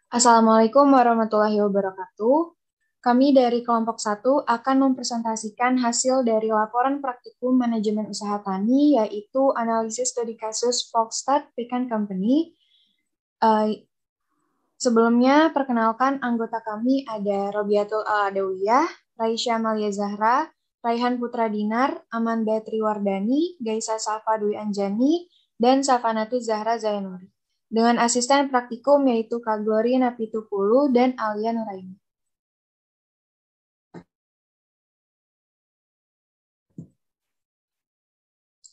Assalamualaikum warahmatullahi wabarakatuh. Kami dari kelompok satu akan mempresentasikan hasil dari laporan praktikum manajemen usaha tani, yaitu analisis studi kasus Volkswagen Pecan Company. Eh, Sebelumnya, perkenalkan anggota kami ada Robiatul Al-Adawiyah, Raisya Amalia Zahra, Raihan Putra Dinar, Amanda Triwardani, Gaisa Safa Dwi Anjani, dan Safanatu Zahra Zainuri. Dengan asisten praktikum yaitu Kak Glory Napitupulu dan Alia Nuraini.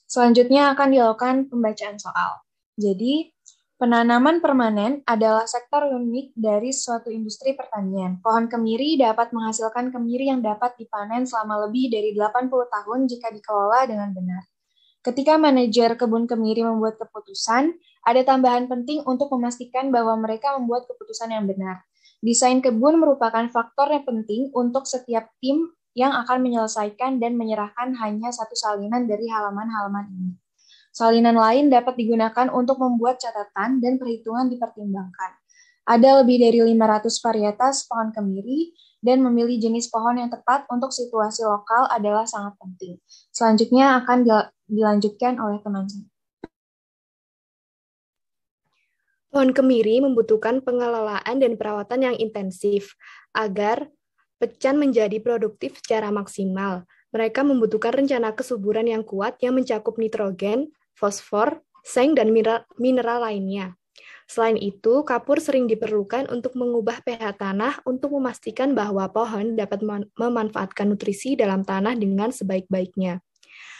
Selanjutnya akan dilakukan pembacaan soal. Jadi, penanaman permanen adalah sektor unik dari suatu industri pertanian. Pohon kemiri dapat menghasilkan kemiri yang dapat dipanen selama lebih dari 80 tahun jika dikelola dengan benar. Ketika manajer kebun kemiri membuat keputusan, ada tambahan penting untuk memastikan bahwa mereka membuat keputusan yang benar. Desain kebun merupakan faktor yang penting untuk setiap tim yang akan menyelesaikan dan menyerahkan hanya satu salinan dari halaman-halaman ini. Salinan lain dapat digunakan untuk membuat catatan dan perhitungan dipertimbangkan. Ada lebih dari 500 varietas pohon kemiri dan memilih jenis pohon yang tepat untuk situasi lokal adalah sangat penting. Selanjutnya akan dilanjutkan oleh teman saya. Pohon kemiri membutuhkan pengelolaan dan perawatan yang intensif agar pecan menjadi produktif secara maksimal. Mereka membutuhkan rencana kesuburan yang kuat yang mencakup nitrogen, fosfor, seng, dan mineral lainnya. Selain itu, kapur sering diperlukan untuk mengubah pH tanah untuk memastikan bahwa pohon dapat memanfaatkan nutrisi dalam tanah dengan sebaik-baiknya.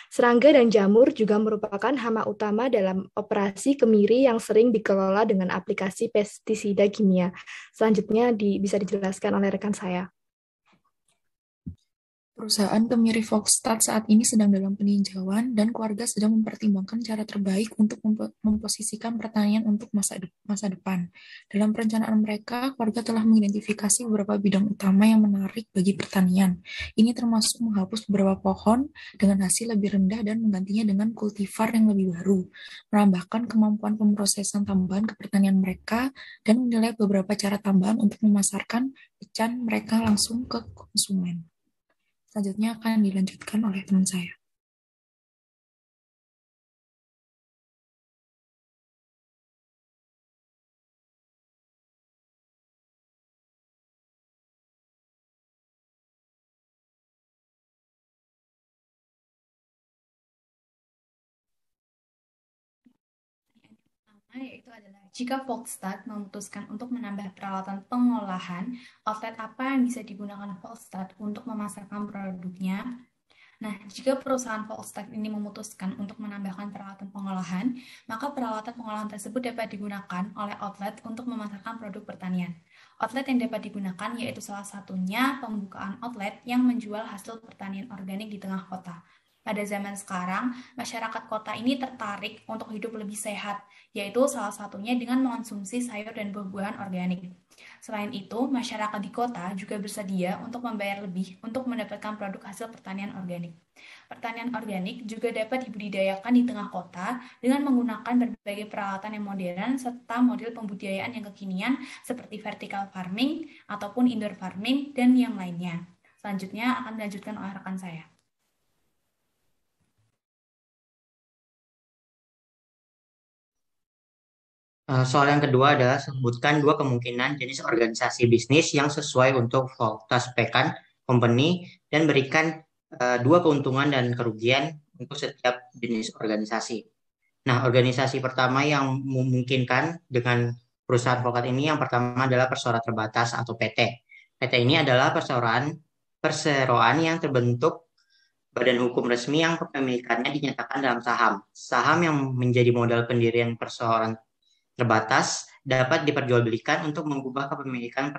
Serangga dan jamur juga merupakan hama utama dalam operasi kemiri yang sering dikelola dengan aplikasi pestisida kimia. Selanjutnya bisa dijelaskan oleh rekan saya. Perusahaan kemiri Volkstad saat ini sedang dalam peninjauan dan keluarga sedang mempertimbangkan cara terbaik untuk memposisikan pertanian untuk masa depan. Dalam perencanaan mereka, keluarga telah mengidentifikasi beberapa bidang utama yang menarik bagi pertanian. Ini termasuk menghapus beberapa pohon dengan hasil lebih rendah dan menggantinya dengan kultivar yang lebih baru, menambahkan kemampuan pemrosesan tambahan ke pertanian mereka, dan menilai beberapa cara tambahan untuk memasarkan pecan mereka langsung ke konsumen. Selanjutnya akan dilanjutkan oleh teman saya. Yaitu adalah jika Volkswagen memutuskan untuk menambah peralatan pengolahan, outlet apa yang bisa digunakan Volkswagen untuk memasarkan produknya. Nah, jika perusahaan Volkswagen ini memutuskan untuk menambahkan peralatan pengolahan, maka peralatan pengolahan tersebut dapat digunakan oleh outlet untuk memasarkan produk pertanian. Outlet yang dapat digunakan yaitu salah satunya pembukaan outlet yang menjual hasil pertanian organik di tengah kota. Pada zaman sekarang, masyarakat kota ini tertarik untuk hidup lebih sehat, yaitu salah satunya dengan mengonsumsi sayur dan buah-buahan organik. Selain itu, masyarakat di kota juga bersedia untuk membayar lebih untuk mendapatkan produk hasil pertanian organik. Pertanian organik juga dapat dibudidayakan di tengah kota dengan menggunakan berbagai peralatan yang modern serta model pembudidayaan yang kekinian seperti vertical farming ataupun indoor farming dan yang lainnya. Selanjutnya akan dilanjutkan oleh rekan saya. Soal yang kedua adalah sebutkan dua kemungkinan jenis organisasi bisnis yang sesuai untuk Voltas Pekan Company dan berikan dua keuntungan dan kerugian untuk setiap jenis organisasi. Nah, organisasi pertama yang memungkinkan dengan perusahaan Volkat ini yang pertama adalah perseroan terbatas atau PT. PT ini adalah perseroan yang terbentuk badan hukum resmi yang kepemilikannya dinyatakan dalam saham. Saham yang menjadi modal pendirian perseroan terbatas dapat diperjualbelikan untuk mengubah kepemilikan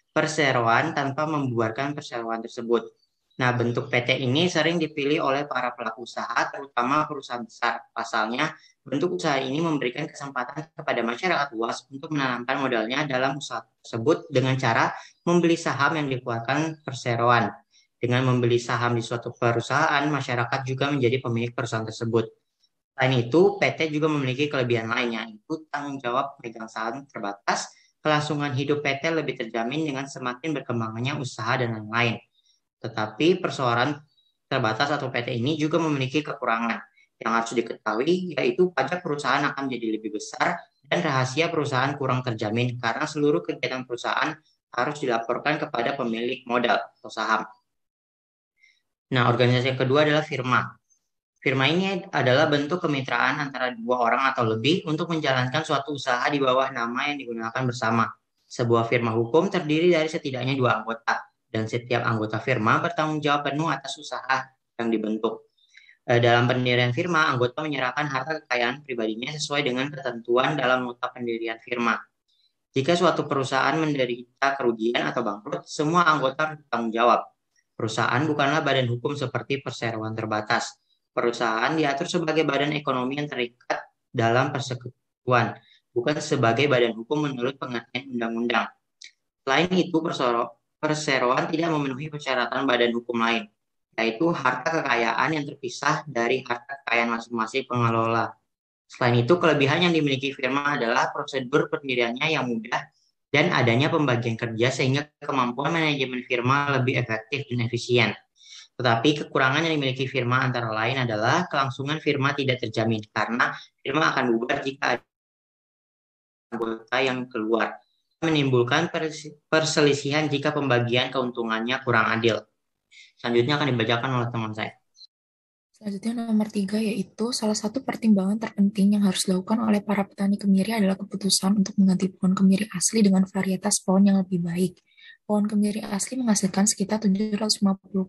perseroan tanpa membuarkan perseroan tersebut. Nah, bentuk PT ini sering dipilih oleh para pelaku usaha, terutama perusahaan besar. Pasalnya, bentuk usaha ini memberikan kesempatan kepada masyarakat luas untuk menanamkan modalnya dalam usaha tersebut dengan cara membeli saham yang dikeluarkan perseroan. Dengan membeli saham di suatu perusahaan, masyarakat juga menjadi pemilik perusahaan tersebut. Selain itu, PT juga memiliki kelebihan lainnya, yaitu tanggung jawab pemegang saham terbatas kelangsungan hidup PT lebih terjamin dengan semakin berkembangnya usaha dan lain-lain. Tetapi persoalan terbatas atau PT ini juga memiliki kekurangan. Yang harus diketahui yaitu pajak perusahaan akan menjadi lebih besar dan rahasia perusahaan kurang terjamin karena seluruh kegiatan perusahaan harus dilaporkan kepada pemilik modal atau saham. Nah, organisasi yang kedua adalah firma. Firma ini adalah bentuk kemitraan antara dua orang atau lebih untuk menjalankan suatu usaha di bawah nama yang digunakan bersama. Sebuah firma hukum terdiri dari setidaknya dua anggota, dan setiap anggota firma bertanggung jawab penuh atas usaha yang dibentuk. Dalam pendirian firma, anggota menyerahkan harta kekayaan pribadinya sesuai dengan ketentuan dalam nota pendirian firma. Jika suatu perusahaan menderita kerugian atau bangkrut, semua anggota bertanggung jawab. Perusahaan bukanlah badan hukum seperti perseroan terbatas. Perusahaan diatur sebagai badan ekonomi yang terikat dalam persekutuan, bukan sebagai badan hukum menurut pengertian undang-undang. Selain itu, perseroan tidak memenuhi persyaratan badan hukum lain, yaitu harta kekayaan yang terpisah dari harta kekayaan masing-masing pengelola. Selain itu, kelebihan yang dimiliki firma adalah prosedur pendiriannya yang mudah dan adanya pembagian kerja sehingga kemampuan manajemen firma lebih efektif dan efisien. Tetapi kekurangan yang dimiliki firma antara lain adalah kelangsungan firma tidak terjamin karena firma akan bubar jika ada anggota yang keluar, menimbulkan perselisihan jika pembagian keuntungannya kurang adil. Selanjutnya akan dibacakan oleh teman saya. Selanjutnya nomor 3 yaitu salah satu pertimbangan terpenting yang harus dilakukan oleh para petani kemiri adalah keputusan untuk mengganti pohon kemiri asli dengan varietas pohon yang lebih baik. Pohon kemiri asli menghasilkan sekitar 750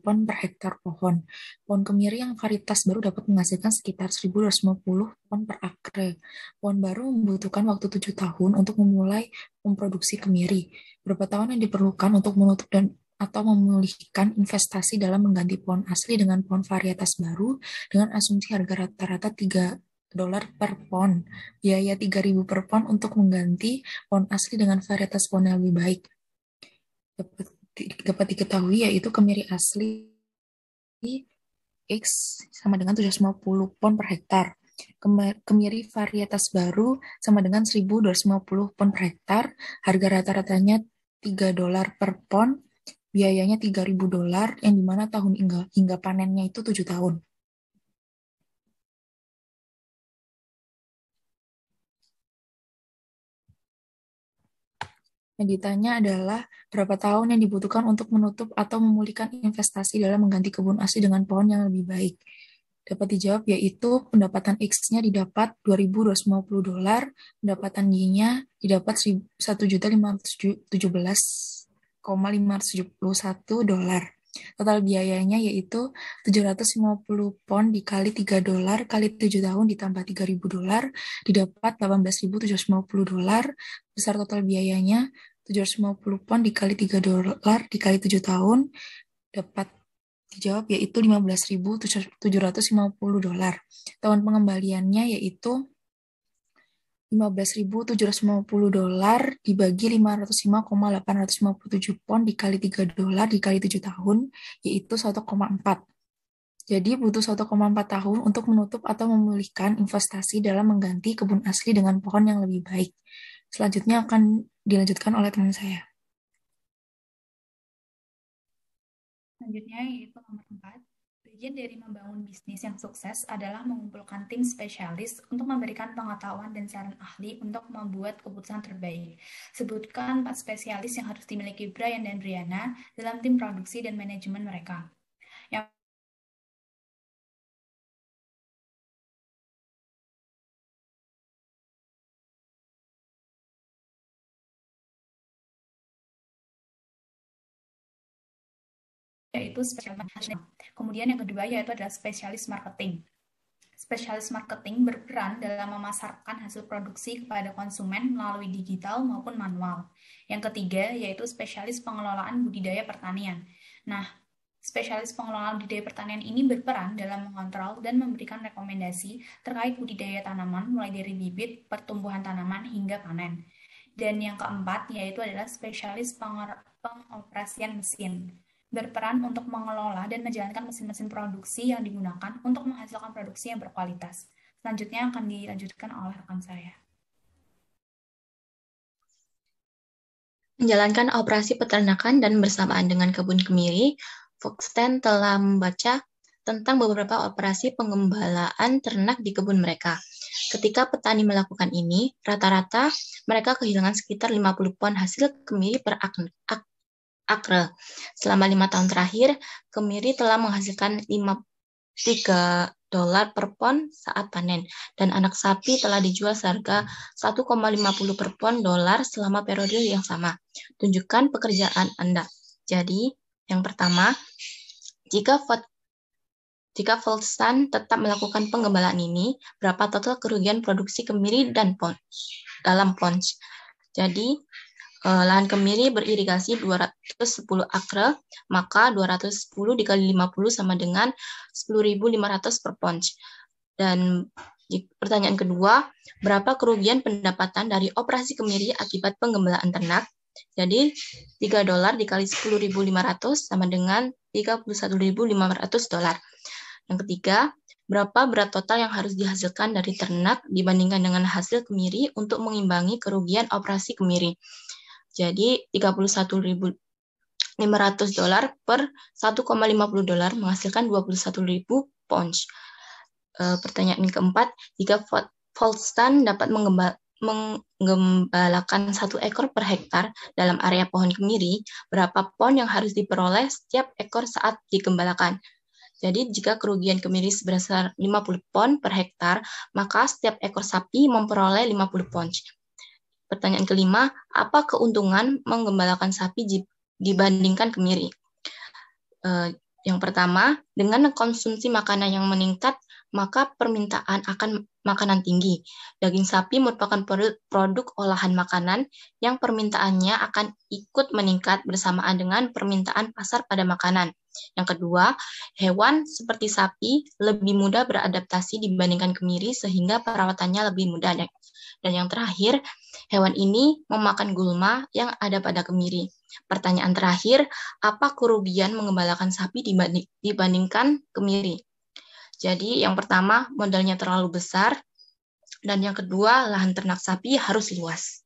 ton per hektar pohon. Pohon kemiri yang varietas baru dapat menghasilkan sekitar 1.250 ton per akre. Pohon baru membutuhkan waktu 7 tahun untuk memulai memproduksi kemiri. Berapa tahun yang diperlukan untuk menutup atau memulihkan investasi dalam mengganti pohon asli dengan pohon varietas baru dengan asumsi harga rata-rata $3 per pon. Biaya 3.000 per pon untuk mengganti pohon asli dengan varietas pohon yang lebih baik. Dapat diketahui yaitu kemiri asli X sama dengan 750 pon per hektar. Kemiri varietas baru sama dengan 1.250 pon per hektar. Harga rata-ratanya $3 per pon. Biayanya $3.000 yang dimana tahun hingga panennya itu 7 tahun. Yang ditanya adalah berapa tahun yang dibutuhkan untuk menutup atau memulihkan investasi dalam mengganti kebun asli dengan pohon yang lebih baik. Dapat dijawab yaitu pendapatan X-nya didapat $2.250, pendapatan Y-nya didapat $1.517,571. Total biayanya yaitu 750 pon dikali $3 kali 7 tahun ditambah $3.000 didapat $18.750. Besar total biayanya 750 pon dikali $3 dikali 7 tahun dapat dijawab yaitu $15.750. Tahun pengembaliannya yaitu $15.750 dibagi 505,857 pon dikali $3 dikali 7 tahun, yaitu 1,4. Jadi butuh 1,4 tahun untuk menutup atau memulihkan investasi dalam mengganti kebun asli dengan pohon yang lebih baik. Selanjutnya akan dilanjutkan oleh teman saya. Selanjutnya yaitu nomor 4. Bagian dari membangun bisnis yang sukses adalah mengumpulkan tim spesialis untuk memberikan pengetahuan dan saran ahli untuk membuat keputusan terbaik. Sebutkan 4 spesialis yang harus dimiliki Brian dan Brianna dalam tim produksi dan manajemen mereka. Yang yaitu spesialis nasional. Kemudian yang kedua yaitu adalah spesialis marketing. Spesialis marketing berperan dalam memasarkan hasil produksi kepada konsumen melalui digital maupun manual. Yang ketiga yaitu spesialis pengelolaan budidaya pertanian. Nah, spesialis pengelolaan budidaya pertanian ini berperan dalam mengontrol dan memberikan rekomendasi terkait budidaya tanaman mulai dari bibit, pertumbuhan tanaman hingga panen. Dan yang keempat yaitu adalah spesialis pengoperasian mesin. Berperan untuk mengelola dan menjalankan mesin-mesin produksi yang digunakan untuk menghasilkan produksi yang berkualitas. Selanjutnya akan dilanjutkan oleh rekan saya. menjalankan operasi peternakan dan bersamaan dengan kebun kemiri, Foxten telah membaca tentang beberapa operasi pengembalaan ternak di kebun mereka. Ketika petani melakukan ini, rata-rata mereka kehilangan sekitar 50 pon hasil kemiri per akre. Selama 5 tahun terakhir, kemiri telah menghasilkan $3 per pon saat panen, dan anak sapi telah dijual seharga 1,50 per pon dolar selama periode yang sama. Tunjukkan pekerjaan Anda. Jadi, yang pertama, jika Volkstan tetap melakukan penggembalaan ini, berapa total kerugian produksi kemiri dan dalam pons? Jadi, lahan kemiri beririgasi 210 akre, maka 210 dikali 50 sama dengan 10.500 per pons. Dan pertanyaan kedua, berapa kerugian pendapatan dari operasi kemiri akibat penggembalaan ternak? Jadi, $3 dikali 10.500 sama dengan $31.500. Yang ketiga, berapa berat total yang harus dihasilkan dari ternak dibandingkan dengan hasil kemiri untuk mengimbangi kerugian operasi kemiri? Jadi, $31.500 per $1,50 menghasilkan 21.000 pons. Pertanyaan keempat, jika Volkstan dapat menggembalakan 1 ekor per hektar dalam area pohon kemiri, berapa pon yang harus diperoleh setiap ekor saat digembalakan? Jadi, jika kerugian kemiri sebesar 50 pon per hektar, maka setiap ekor sapi memperoleh 50 pons. Pertanyaan kelima, apa keuntungan menggembalakan sapi dibandingkan kemiri? Yang pertama, dengan konsumsi makanan yang meningkat, maka permintaan akan makanan tinggi. Daging sapi merupakan produk olahan makanan yang permintaannya akan ikut meningkat bersamaan dengan permintaan pasar pada makanan. Yang kedua, hewan seperti sapi lebih mudah beradaptasi dibandingkan kemiri sehingga perawatannya lebih mudah. Dan yang terakhir, hewan ini memakan gulma yang ada pada kemiri. Pertanyaan terakhir, apa kerugian mengembalakan sapi dibandingkan kemiri? Jadi yang pertama, modalnya terlalu besar, dan yang kedua, lahan ternak sapi harus luas.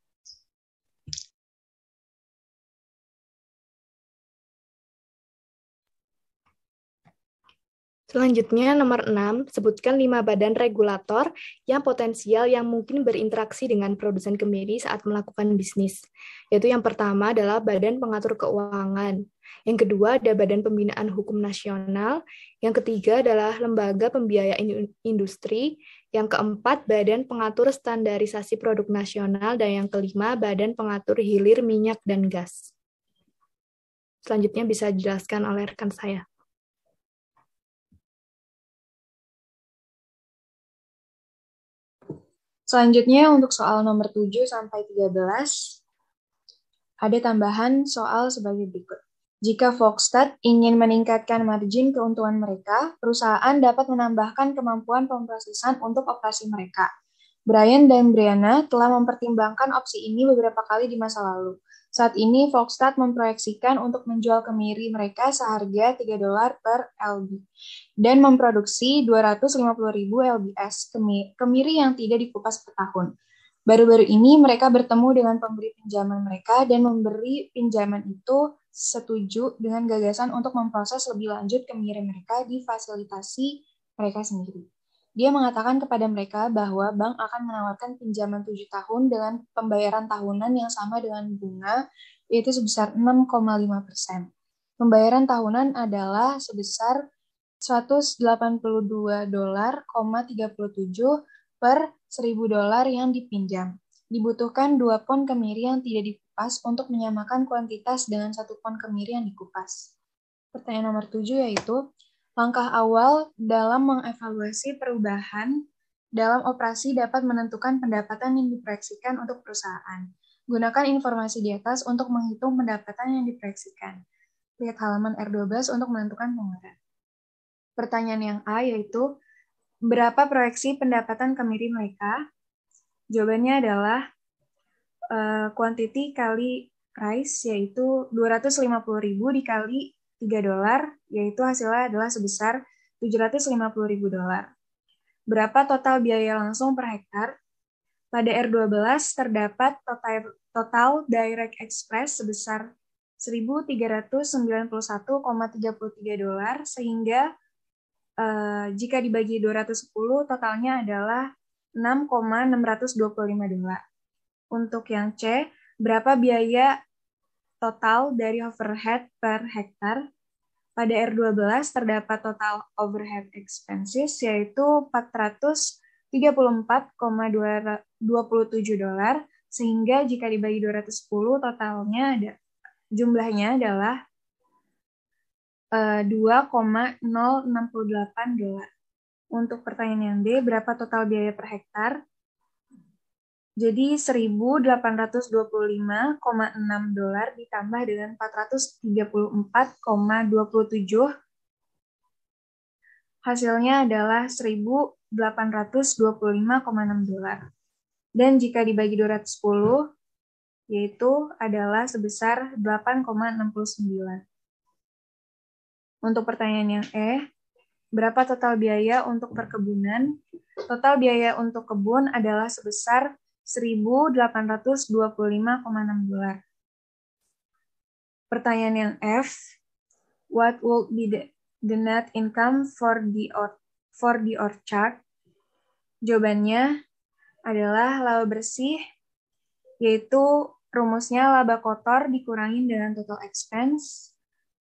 Selanjutnya, nomor 6, sebutkan 5 badan regulator yang potensial yang mungkin berinteraksi dengan produsen kemiri saat melakukan bisnis. Yaitu yang pertama adalah Badan Pengatur Keuangan. Yang kedua ada Badan Pembinaan Hukum Nasional. Yang ketiga adalah Lembaga Pembiayaan Industri. Yang keempat, Badan Pengatur Standarisasi Produk Nasional. Dan yang kelima, Badan Pengatur Hilir Minyak dan Gas. Selanjutnya bisa dijelaskan oleh rekan saya. Selanjutnya untuk soal nomor 7 sampai 13, ada tambahan soal sebagai berikut. Jika Volkstat ingin meningkatkan margin keuntungan mereka, perusahaan dapat menambahkan kemampuan pemrosesan untuk operasi mereka. Brian dan Brianna telah mempertimbangkan opsi ini beberapa kali di masa lalu. Saat ini, Volkstat memproyeksikan untuk menjual kemiri mereka seharga $3 per lb dan memproduksi 250.000 lbs kemiri yang tidak dikupas per tahun. Baru-baru ini mereka bertemu dengan pemberi pinjaman mereka dan memberi pinjaman itu setuju dengan gagasan untuk memproses lebih lanjut kemiri mereka di fasilitasi mereka sendiri. Dia mengatakan kepada mereka bahwa bank akan menawarkan pinjaman 7 tahun dengan pembayaran tahunan yang sama dengan bunga, yaitu sebesar 6,5%. Pembayaran tahunan adalah sebesar $182,37 per $1.000 yang dipinjam. Dibutuhkan 2 pon kemiri yang tidak dikupas untuk menyamakan kuantitas dengan 1 pon kemiri yang dikupas. Pertanyaan nomor 7 yaitu, langkah awal dalam mengevaluasi perubahan dalam operasi dapat menentukan pendapatan yang diproyeksikan untuk perusahaan. Gunakan informasi di atas untuk menghitung pendapatan yang diproyeksikan. Lihat halaman R12 untuk menentukan pengeluaran. Pertanyaan yang A yaitu, berapa proyeksi pendapatan kemiri mereka? Jawabannya adalah quantity kali price, yaitu 250.000 dikali $3, yaitu hasilnya adalah sebesar $750.000. Berapa total biaya langsung per hektar? Pada R12 terdapat total direct express sebesar $1.391,33 sehingga jika dibagi 210 totalnya adalah $6,625. Untuk yang C, berapa biaya total dari overhead per hektar? Pada R12 terdapat total overhead expenses yaitu $434,27 sehingga jika dibagi 210 totalnya jumlahnya adalah $2,068. Untuk pertanyaan yang D, berapa total biaya per hektar? Jadi $1.825,6 ditambah dengan 434,27 hasilnya adalah $1.825,6. Dan jika dibagi 210 yaitu adalah sebesar 8,69. Untuk pertanyaan yang E, berapa total biaya untuk perkebunan? Total biaya untuk kebun adalah sebesar $1.825,6. Pertanyaan yang F, what would be the net income for the orchard? Jawabannya adalah laba bersih, yaitu rumusnya laba kotor dikurangin dengan total expense.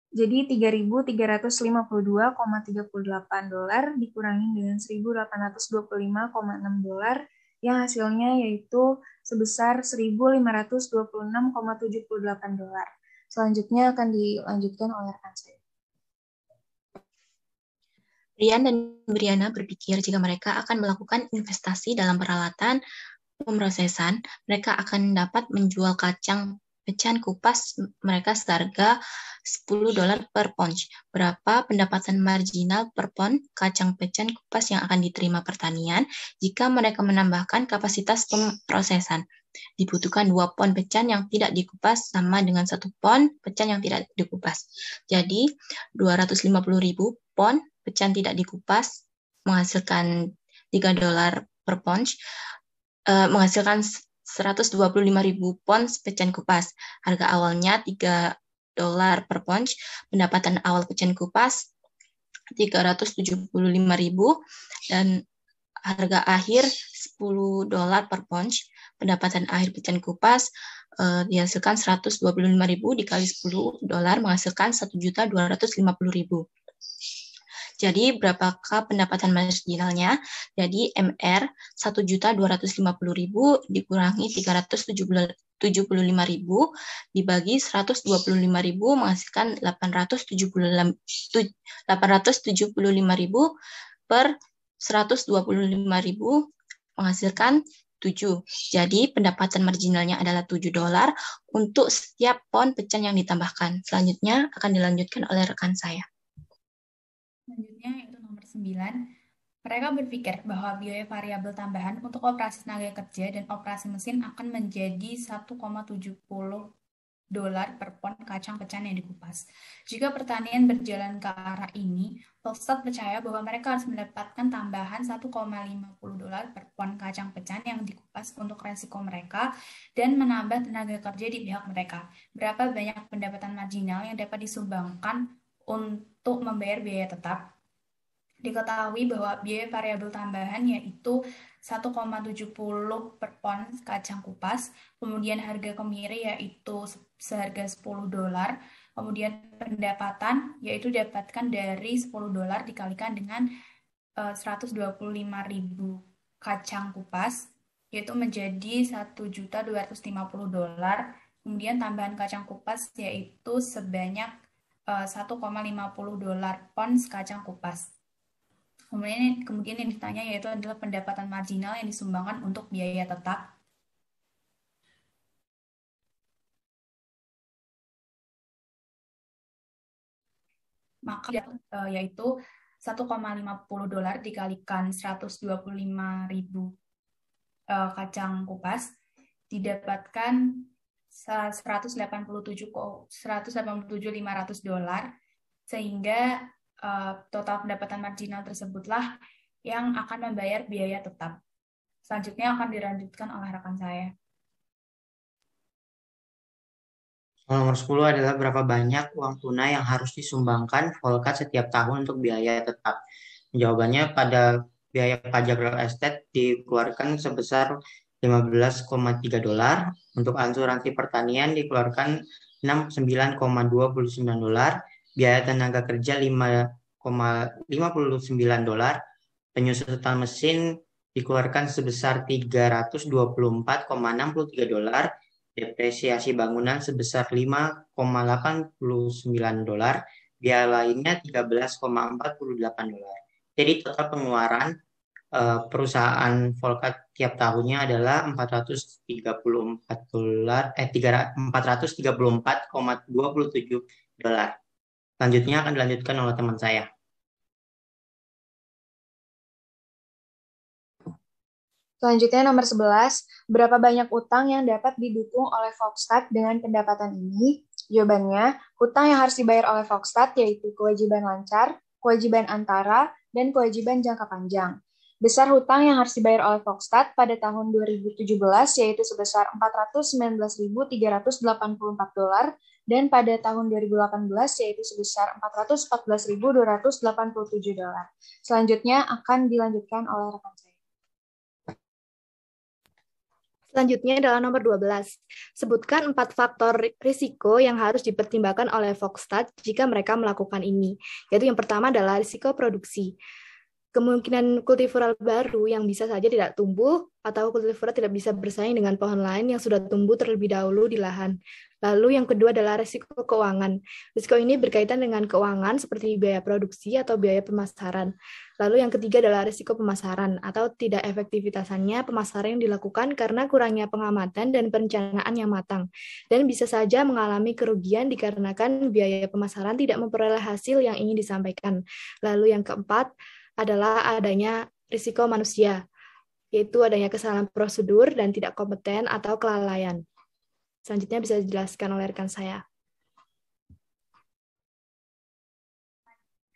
Jadi $3.352,38 dikurangin dengan $1.825,6 yang hasilnya yaitu sebesar $1.526,78. Selanjutnya akan dilanjutkan oleh rekan saya. Rian dan Briana berpikir jika mereka akan melakukan investasi dalam peralatan pemrosesan, mereka akan dapat menjual kacang pecahan kupas mereka seharga $10 per pound. Berapa pendapatan marginal per pound kacang pecahan kupas yang akan diterima pertanian jika mereka menambahkan kapasitas pemrosesan? Dibutuhkan 2 pound pecahan yang tidak dikupas sama dengan 1 pound pecahan yang tidak dikupas. Jadi 250.000 pound pecahan tidak dikupas menghasilkan $3 per pound, menghasilkan 125.000 pound pecahan kupas. Harga awalnya $3 per pound, pendapatan awal pecahan kupas 375.000 dan harga akhir $10 per pound. Pendapatan akhir pecahan kupas dihasilkan 125.000 dikali $10 menghasilkan 1.250.000. Jadi berapakah pendapatan marginalnya? Jadi MR 1.250.000 dikurangi 375.000 dibagi 125.000 menghasilkan 875.000 per 125.000 menghasilkan 7. Jadi pendapatan marginalnya adalah $7 untuk setiap pound pecahan yang ditambahkan. Selanjutnya akan dilanjutkan oleh rekan saya. Selanjutnya yaitu nomor 9. Mereka berpikir bahwa biaya variabel tambahan untuk operasi tenaga kerja dan operasi mesin akan menjadi $1,70 per pon kacang pecahan yang dikupas. Jika pertanian berjalan ke arah ini, Volkswagen percaya bahwa mereka harus mendapatkan tambahan $1,50 per pon kacang pecahan yang dikupas untuk resiko mereka dan menambah tenaga kerja di pihak mereka. Berapa banyak pendapatan marginal yang dapat disumbangkan untuk membayar biaya tetap? Diketahui bahwa biaya variabel tambahan yaitu 1,70 per pon kacang kupas, kemudian harga kemiri yaitu seharga $10, kemudian pendapatan yaitu didapatkan dari $10 dikalikan dengan 125.000 kacang kupas, yaitu menjadi $1.250. Kemudian tambahan kacang kupas yaitu sebanyak $1,50 pons kacang kupas. Kemudian yang ditanya yaitu adalah pendapatan marginal yang disumbangkan untuk biaya tetap. Maka yaitu $1,50 dikalikan 125.000 kacang kupas didapatkan $187.500, sehingga total pendapatan marginal tersebutlah yang akan membayar biaya tetap. Selanjutnya akan dilanjutkan oleh rekan saya. Nomor 10 adalah berapa banyak uang tunai yang harus disumbangkan Volkat setiap tahun untuk biaya tetap. Jawabannya pada biaya pajak real estate dikeluarkan sebesar $15,3, untuk asuransi pertanian dikeluarkan $69,29, biaya tenaga kerja $5,59, penyusutan mesin dikeluarkan sebesar $324,63, depresiasi bangunan sebesar $5,89, biaya lainnya $13,48. Jadi total pengeluaran perusahaan Volkat tiap tahunnya adalah $434,27. Selanjutnya akan dilanjutkan oleh teman saya. Selanjutnya nomor 11, berapa banyak utang yang dapat didukung oleh Volkstat dengan pendapatan ini? Jawabannya, utang yang harus dibayar oleh Volkstat yaitu kewajiban lancar, kewajiban antara, dan kewajiban jangka panjang. Besar hutang yang harus dibayar oleh Volkstat pada tahun 2017 yaitu sebesar $419.384 dan pada tahun 2018 yaitu sebesar $414.287. Selanjutnya akan dilanjutkan oleh rekan saya. Selanjutnya adalah nomor 12. Sebutkan 4 faktor risiko yang harus dipertimbangkan oleh Volkstat jika mereka melakukan ini. Yaitu yang pertama adalah risiko produksi. Kemungkinan kultivar baru yang bisa saja tidak tumbuh atau kultivar tidak bisa bersaing dengan pohon lain yang sudah tumbuh terlebih dahulu di lahan. Lalu yang kedua adalah risiko keuangan. Risiko ini berkaitan dengan keuangan seperti biaya produksi atau biaya pemasaran. Lalu yang ketiga adalah risiko pemasaran atau tidak efektivitasannya pemasaran yang dilakukan karena kurangnya pengamatan dan perencanaan yang matang. Dan bisa saja mengalami kerugian dikarenakan biaya pemasaran tidak memperoleh hasil yang ingin disampaikan. Lalu yang keempat adalah adanya risiko manusia, yaitu adanya kesalahan prosedur dan tidak kompeten atau kelalaian. Selanjutnya bisa dijelaskan oleh rekan saya.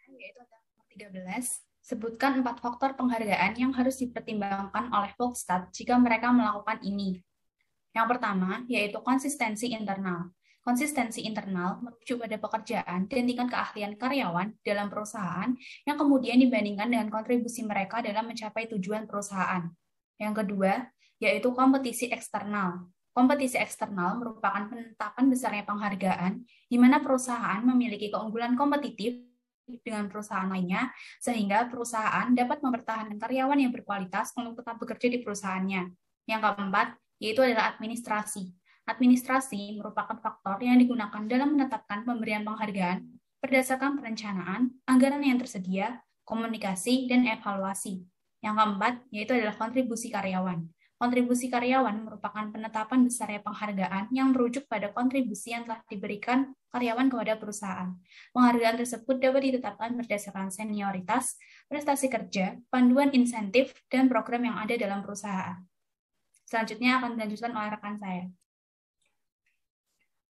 Yaitu nomor 13. Sebutkan 4 faktor penghargaan yang harus dipertimbangkan oleh Volkstat jika mereka melakukan ini. Yang pertama, yaitu konsistensi internal. Konsistensi internal merujuk pada pekerjaan dan tingkat keahlian karyawan dalam perusahaan yang kemudian dibandingkan dengan kontribusi mereka dalam mencapai tujuan perusahaan. Yang kedua, yaitu kompetisi eksternal. Kompetisi eksternal merupakan penetapan besarnya penghargaan di mana perusahaan memiliki keunggulan kompetitif dengan perusahaan lainnya, sehingga perusahaan dapat mempertahankan karyawan yang berkualitas untuk tetap bekerja di perusahaannya. Yang keempat, yaitu adalah administrasi. Administrasi merupakan faktor yang digunakan dalam menetapkan pemberian penghargaan berdasarkan perencanaan, anggaran yang tersedia, komunikasi, dan evaluasi. Yang keempat, yaitu adalah kontribusi karyawan. Kontribusi karyawan merupakan penetapan besarnya penghargaan yang merujuk pada kontribusi yang telah diberikan karyawan kepada perusahaan. Penghargaan tersebut dapat ditetapkan berdasarkan senioritas, prestasi kerja, panduan insentif, dan program yang ada dalam perusahaan. Selanjutnya akan dilanjutkan oleh rekan saya.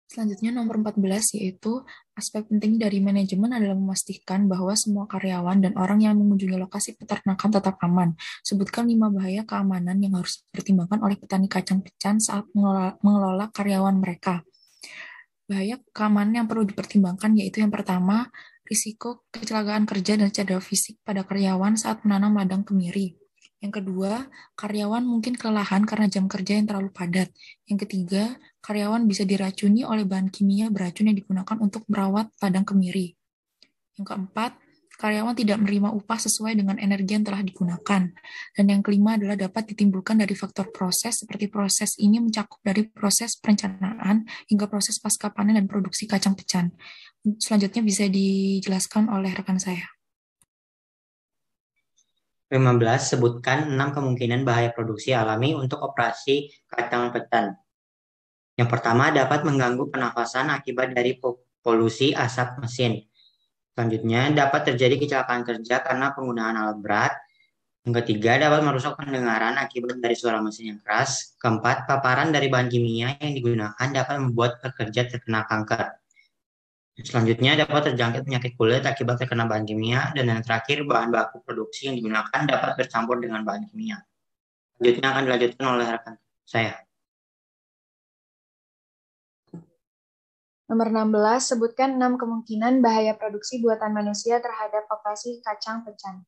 Selanjutnya nomor 14 yaitu aspek penting dari manajemen adalah memastikan bahwa semua karyawan dan orang yang mengunjungi lokasi peternakan tetap aman. Sebutkan 5 bahaya keamanan yang harus dipertimbangkan oleh petani kacang pecan saat mengelola karyawan mereka. Bahaya keamanan yang perlu dipertimbangkan yaitu yang pertama, risiko kecelakaan kerja dan cedera fisik pada karyawan saat menanam ladang kemiri. Yang kedua, karyawan mungkin kelelahan karena jam kerja yang terlalu padat. Yang ketiga, karyawan bisa diracuni oleh bahan kimia beracun yang digunakan untuk merawat ladang kemiri. Yang keempat, karyawan tidak menerima upah sesuai dengan energi yang telah digunakan. Dan yang kelima adalah dapat ditimbulkan dari faktor proses, seperti proses ini mencakup dari proses perencanaan hingga proses pasca panen dan produksi kacang pecan. Selanjutnya bisa dijelaskan oleh rekan saya. 15. Sebutkan 6 kemungkinan bahaya produksi alami untuk operasi kacang pecan. Yang pertama, dapat mengganggu pernafasan akibat dari polusi asap mesin. Selanjutnya, dapat terjadi kecelakaan kerja karena penggunaan alat berat. Yang ketiga, dapat merusak pendengaran akibat dari suara mesin yang keras. Keempat, paparan dari bahan kimia yang digunakan dapat membuat pekerja terkena kanker. Selanjutnya, dapat terjangkit penyakit kulit akibat terkena bahan kimia. Dan yang terakhir, bahan baku produksi yang digunakan dapat bercampur dengan bahan kimia. Selanjutnya akan dilanjutkan oleh rekan saya. Nomor 16, sebutkan 6 kemungkinan bahaya produksi buatan manusia terhadap operasi kacang pecan.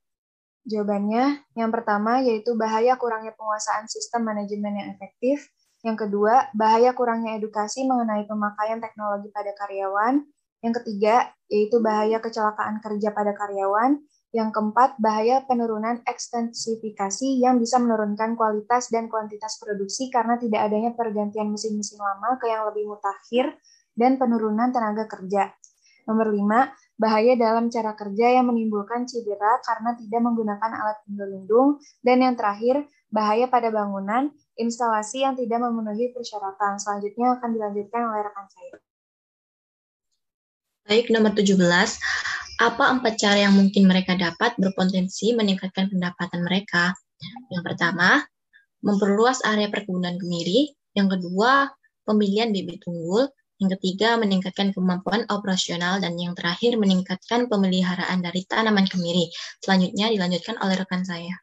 Jawabannya, yang pertama yaitu bahaya kurangnya penguasaan sistem manajemen yang efektif. Yang kedua, bahaya kurangnya edukasi mengenai pemakaian teknologi pada karyawan. Yang ketiga, yaitu bahaya kecelakaan kerja pada karyawan. Yang keempat, bahaya penurunan ekstensifikasi yang bisa menurunkan kualitas dan kuantitas produksi karena tidak adanya pergantian mesin-mesin lama ke yang lebih mutakhir dan penurunan tenaga kerja. Nomor 5, bahaya dalam cara kerja yang menimbulkan cedera karena tidak menggunakan alat pelindung. Dan yang terakhir, bahaya pada bangunan, instalasi yang tidak memenuhi persyaratan. Selanjutnya akan dilanjutkan oleh rekan saya. Baik, nomor 17. Apa 4 cara yang mungkin mereka dapat berpotensi meningkatkan pendapatan mereka? Yang pertama, memperluas area perkebunan kemiri. Yang kedua, pemilihan bibit unggul. Yang ketiga, meningkatkan kemampuan operasional. Dan yang terakhir, meningkatkan pemeliharaan dari tanaman kemiri. Selanjutnya dilanjutkan oleh rekan saya.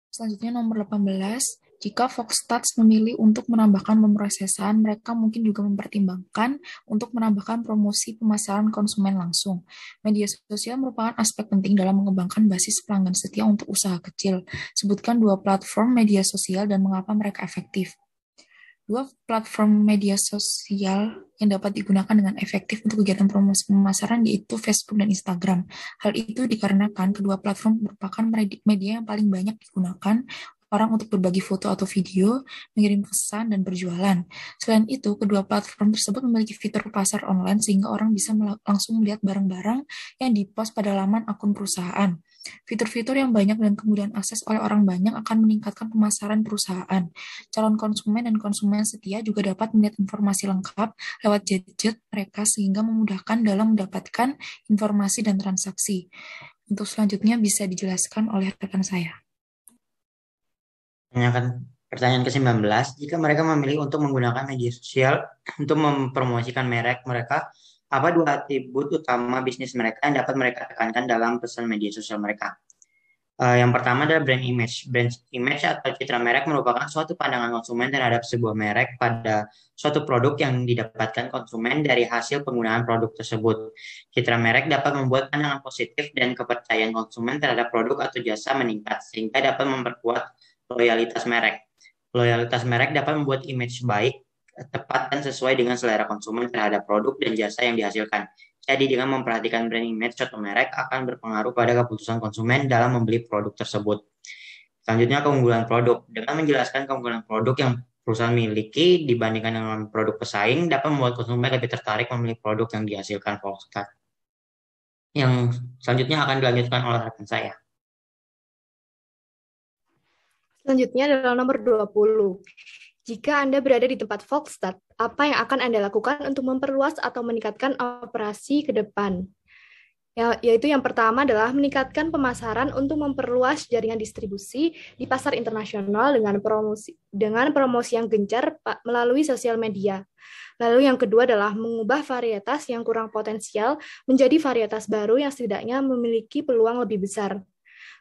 Selanjutnya nomor 18, jika Foxstats memilih untuk menambahkan pemrosesan, mereka mungkin juga mempertimbangkan untuk menambahkan promosi pemasaran konsumen langsung. Media sosial merupakan aspek penting dalam mengembangkan basis pelanggan setia untuk usaha kecil. Sebutkan 2 platform media sosial dan mengapa mereka efektif. 2 platform media sosial yang dapat digunakan dengan efektif untuk kegiatan promosi pemasaran yaitu Facebook dan Instagram. Hal itu dikarenakan kedua platform merupakan media yang paling banyak digunakan orang untuk berbagi foto atau video, mengirim pesan, dan berjualan. Selain itu, kedua platform tersebut memiliki fitur pasar online sehingga orang bisa langsung melihat barang-barang yang dipost pada laman akun perusahaan. Fitur-fitur yang banyak dan kemudian akses oleh orang banyak akan meningkatkan pemasaran perusahaan. Calon konsumen dan konsumen setia juga dapat melihat informasi lengkap lewat gadget mereka sehingga memudahkan dalam mendapatkan informasi dan transaksi. Untuk selanjutnya bisa dijelaskan oleh rekan saya. Pertanyaan ke-19, jika mereka memilih untuk menggunakan media sosial untuk mempromosikan merek mereka, apa 2 atribut utama bisnis mereka yang dapat mereka tekankan dalam pesan media sosial mereka? Yang pertama adalah brand image. Brand image atau citra merek merupakan suatu pandangan konsumen terhadap sebuah merek pada suatu produk yang didapatkan konsumen dari hasil penggunaan produk tersebut. Citra merek dapat membuat pandangan positif dan kepercayaan konsumen terhadap produk atau jasa meningkat, sehingga dapat memperkuat loyalitas merek. Loyalitas merek dapat membuat image baik, tepat, dan sesuai dengan selera konsumen terhadap produk dan jasa yang dihasilkan. Jadi dengan memperhatikan brand image suatu merek akan berpengaruh pada keputusan konsumen dalam membeli produk tersebut. Selanjutnya keunggulan produk. Dengan menjelaskan keunggulan produk yang perusahaan miliki dibandingkan dengan produk pesaing dapat membuat konsumen lebih tertarik memilih produk yang dihasilkan Foxstats. Yang selanjutnya akan dilanjutkan oleh rekan saya. Selanjutnya adalah nomor 20. Jika Anda berada di tempat Foxstats, apa yang akan Anda lakukan untuk memperluas atau meningkatkan operasi ke depan? Yaitu yang pertama adalah meningkatkan pemasaran untuk memperluas jaringan distribusi di pasar internasional dengan promosi yang gencar melalui sosial media. Lalu yang kedua adalah mengubah varietas yang kurang potensial menjadi varietas baru yang setidaknya memiliki peluang lebih besar.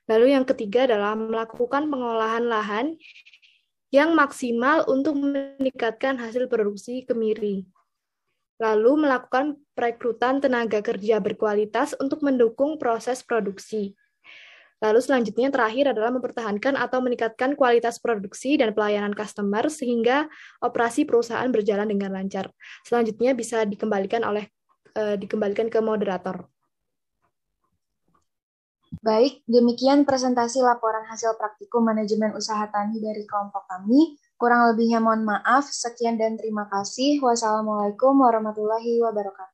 Lalu yang ketiga adalah melakukan pengolahan lahan yang maksimal untuk meningkatkan hasil produksi kemiri. Lalu melakukan perekrutan tenaga kerja berkualitas untuk mendukung proses produksi. Lalu selanjutnya terakhir adalah mempertahankan atau meningkatkan kualitas produksi dan pelayanan customer sehingga operasi perusahaan berjalan dengan lancar. Selanjutnya bisa dikembalikan ke moderator. Baik, demikian presentasi laporan hasil praktikum manajemen usaha tani dari kelompok kami. Kurang lebihnya mohon maaf. Sekian dan terima kasih. Wassalamualaikum warahmatullahi wabarakatuh.